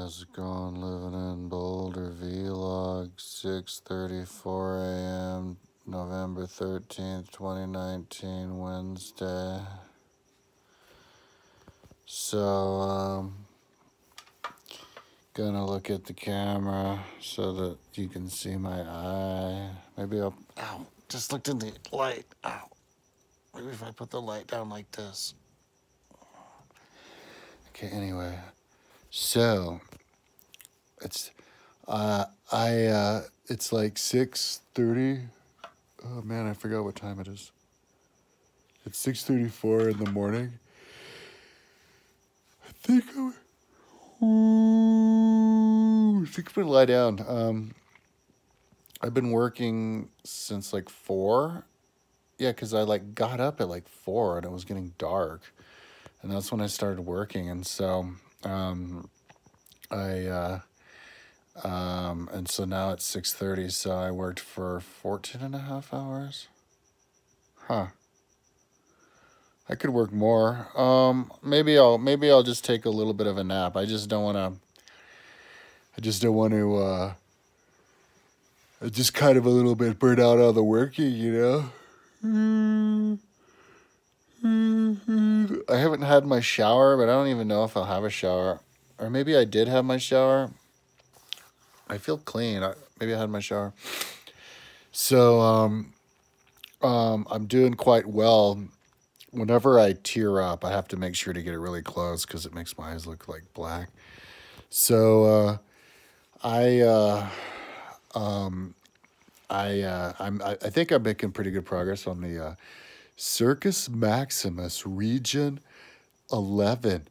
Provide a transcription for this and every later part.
How's it going? Living in Boulder vlog, 6:34 a.m., November 13th, 2019, Wednesday. So, gonna look at the camera so that you can see my eye. Maybe ow, just looked in the light, ow. Maybe if I put the light down like this. Okay, anyway. So, it's it's like 6:30. Oh man, I forgot what time it is. It's 6:34 in the morning. I think I'm gonna lie down. I've been working since like 4. Yeah, because I like got up at like 4 and it was getting dark, and that's when I started working. And so and so now it's 6:30. So I worked for 14 and a half hours. Huh. I could work more. Maybe I'll just take a little bit of a nap. I just don't want to. I just kind of a little bit burnt out on the working, you know. I haven't had my shower, but I don't even know if I'll have a shower, or maybe I did have my shower. I feel clean. Maybe I had my shower. So I'm doing quite well. Whenever I tear up, I have to make sure to get it really close because it makes my eyes look like black. So I think I'm making pretty good progress on the Circus Maximus Region 11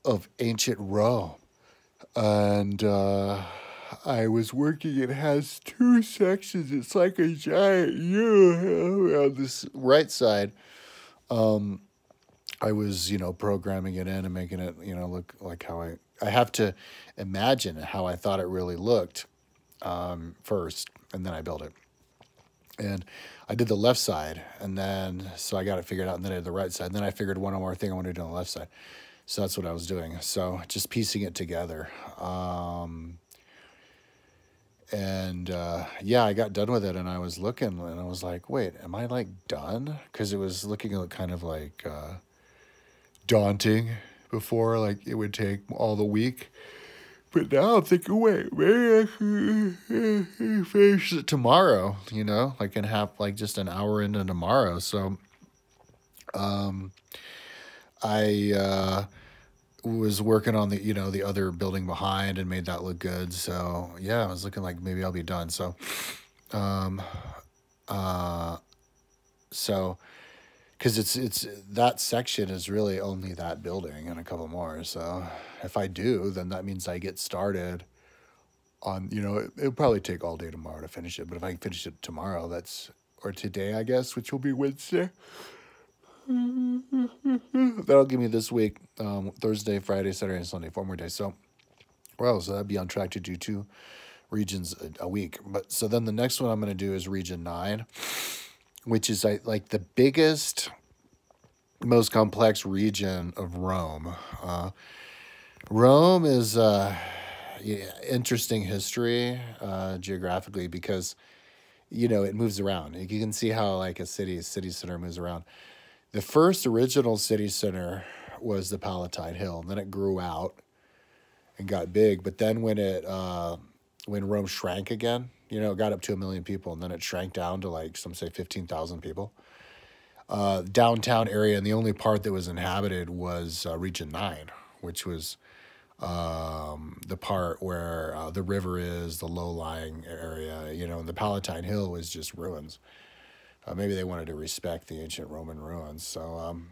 of ancient Rome, and I was working. It has 2 sections. It's like a giant U on this right side. I was, programming it in and making it, look like how I have to imagine how I thought it really looked first, and then I built it. And I did the left side, and then, so I got it figured out, and then I did the right side. And then I figured one more thing I wanted to do on the left side. So that's what I was doing. So just piecing it together. Yeah, I got done with it, and I was looking, and I was like, wait, am I like done? Because it was looking kind of like daunting before, like it would take all the week. But now I'm thinking, wait, maybe I could finish it tomorrow, like in half, like just an hour into tomorrow. So I was working on the other building behind and made that look good. So yeah, I was looking like maybe I'll be done. So because it's that section is really only that building and a couple more. So if I do, then that means I get started on, it'll probably take all day tomorrow to finish it. But if I can finish it tomorrow, or today, I guess, which will be Wednesday, that'll give me this week, Thursday, Friday, Saturday, and Sunday, 4 more days. So that'd be on track to do 2 regions a week. But so then the next one I'm going to do is Region 9, which is like the biggest, most complex region of Rome. Rome is interesting history geographically because, it moves around. You can see how like a city center moves around. The first original city center was the Palatine Hill, and then it grew out and got big. But then when Rome shrank again, it got up to 1 million people, and then it shrank down to like some say 15,000 people. Downtown area, and the only part that was inhabited was Region 9, which was the part where the river is, the low-lying area, and the Palatine Hill was just ruins. Maybe they wanted to respect the ancient Roman ruins. So,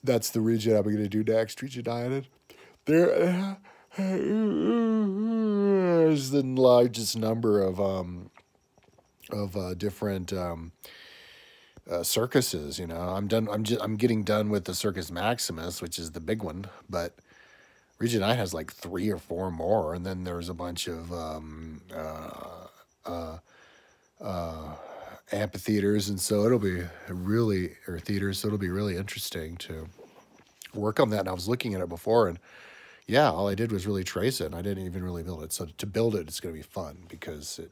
that's the region I'm going to do next, Region 9. There is the largest number of different circuses. I'm done. I'm getting done with the Circus Maximus, which is the big one, but Region 9 has like 3 or 4 more, and then there's a bunch of amphitheaters, and so it'll be really interesting to work on that. And I was looking at it before, and yeah, all I did was really trace it, and I didn't even really build it. So to build it, it's going to be fun because it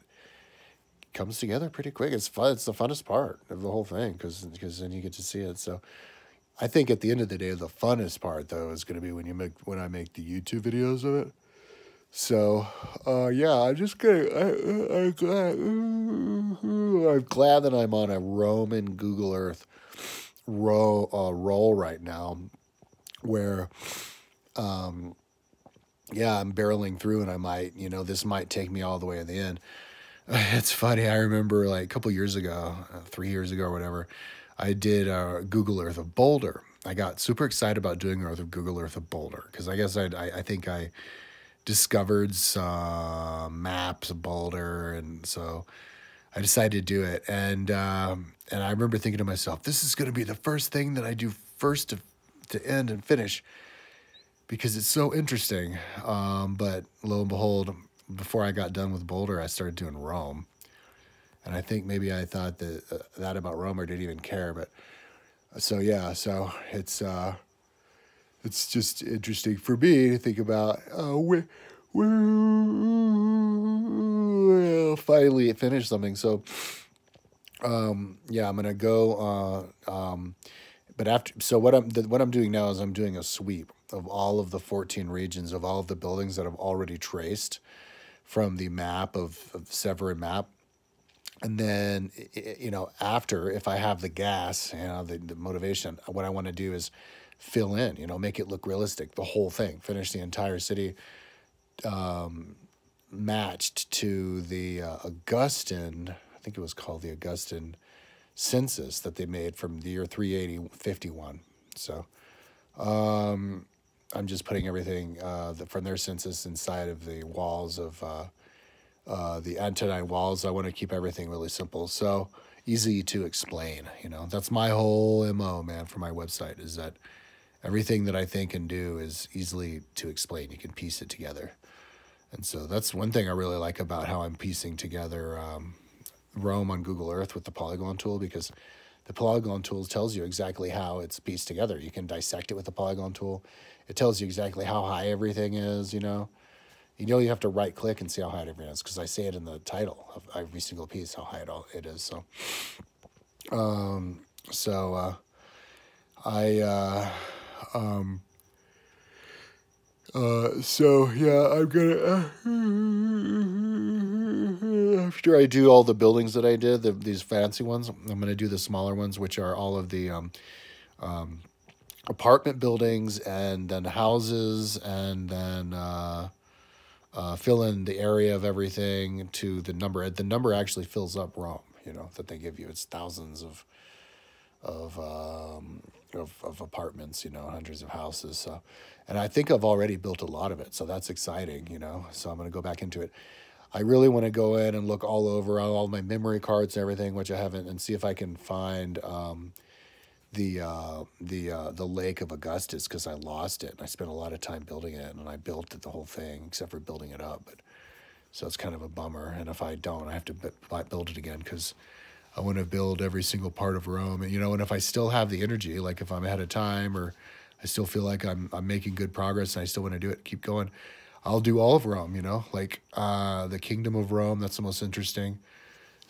comes together pretty quick. It's fun. It's the funnest part of the whole thing because then you get to see it. So I think at the end of the day, the funnest part though is going to be when I make the YouTube videos of it. So, yeah, I'm glad that I'm on a Roman Google Earth roll right now, where, yeah, I'm barreling through, and I might, this might take me all the way to the end. It's funny. I remember like a couple years ago, 3 years ago or whatever, I did Google Earth of Boulder. I got super excited about doing Google Earth of Boulder because I guess I think I discovered some maps of Boulder, and so I decided to do it. And I remember thinking to myself, this is going to be the first thing that I do first to end and finish because it's so interesting. But lo and behold, before I got done with Boulder, I started doing Rome. And I think maybe I thought that about Rome, or didn't even care. But so yeah, so it's just interesting for me to think about where we'll finally finish something. So yeah, I'm gonna go. But what I'm doing now is I'm doing a sweep of all of the 14 regions of all of the buildings that I've already traced from the map of Severin map. And then, after, if I have the gas, the motivation, what I want to do is fill in, make it look realistic, the whole thing, finish the entire city, matched to the Augustan, I think it was called the Augustan census that they made from the year 380-51. So I'm just putting everything from their census inside of the walls of the Antonine walls. I want to keep everything really simple, so easy to explain. That's my whole MO, man, for my website, is that everything that I think and do is easily to explain. You can piece it together. And so that's one thing I really like about how I'm piecing together Rome on Google Earth with the polygon tool, because the polygon tool tells you exactly how it's pieced together. You can dissect it with the polygon tool. It tells you exactly how high everything is, you have to right click and see how high everything is, because I say it in the title of every single piece how high it is. So, so yeah, I'm gonna after I do all the buildings that I did, these fancy ones, I'm gonna do the smaller ones, which are all of the apartment buildings, and then houses, and then fill in the area of everything to the number. The number actually fills up Rome, that they give you. It's thousands of apartments, hundreds of houses. So, and I think I've already built a lot of it, so that's exciting, So I'm going to go back into it. I really want to go in and look all over all my memory cards and everything, which I haven't, and see if I can find the Lake of Augustus, because I lost it and I spent a lot of time building it, and I built it, the whole thing, except for building it up. But so it's kind of a bummer, and if I don't, I have to build it again, because I want to build every single part of Rome. And and if I still have the energy, like if I'm ahead of time, or I still feel like I'm making good progress and I still want to do it, keep going, I'll do all of Rome, like the Kingdom of Rome. That's the most interesting.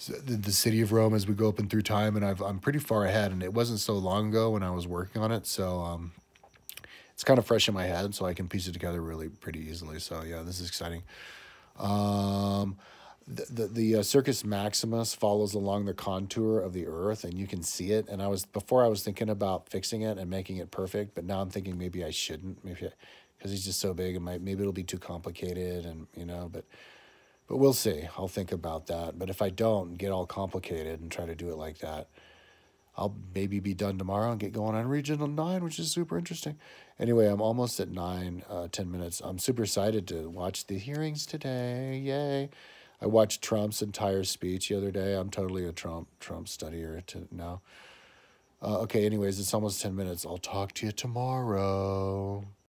The city of Rome as we go up and through time, and I'm pretty far ahead, and it wasn't so long ago when I was working on it, so it's kind of fresh in my head, so I can piece it together really pretty easily. So yeah, this is exciting. The Circus Maximus follows along the contour of the Earth, and you can see it. And before I was thinking about fixing it and making it perfect, but now I'm thinking maybe I shouldn't, because he's just so big, and maybe it'll be too complicated, and but we'll see. I'll think about that. But if I don't get all complicated and try to do it like that, I'll maybe be done tomorrow and get going on Regional 9, which is super interesting. Anyway, I'm almost at 10 minutes. I'm super excited to watch the hearings today. Yay. I watched Trump's entire speech the other day. I'm totally a Trump studier now. Okay, anyways, it's almost 10 minutes. I'll talk to you tomorrow.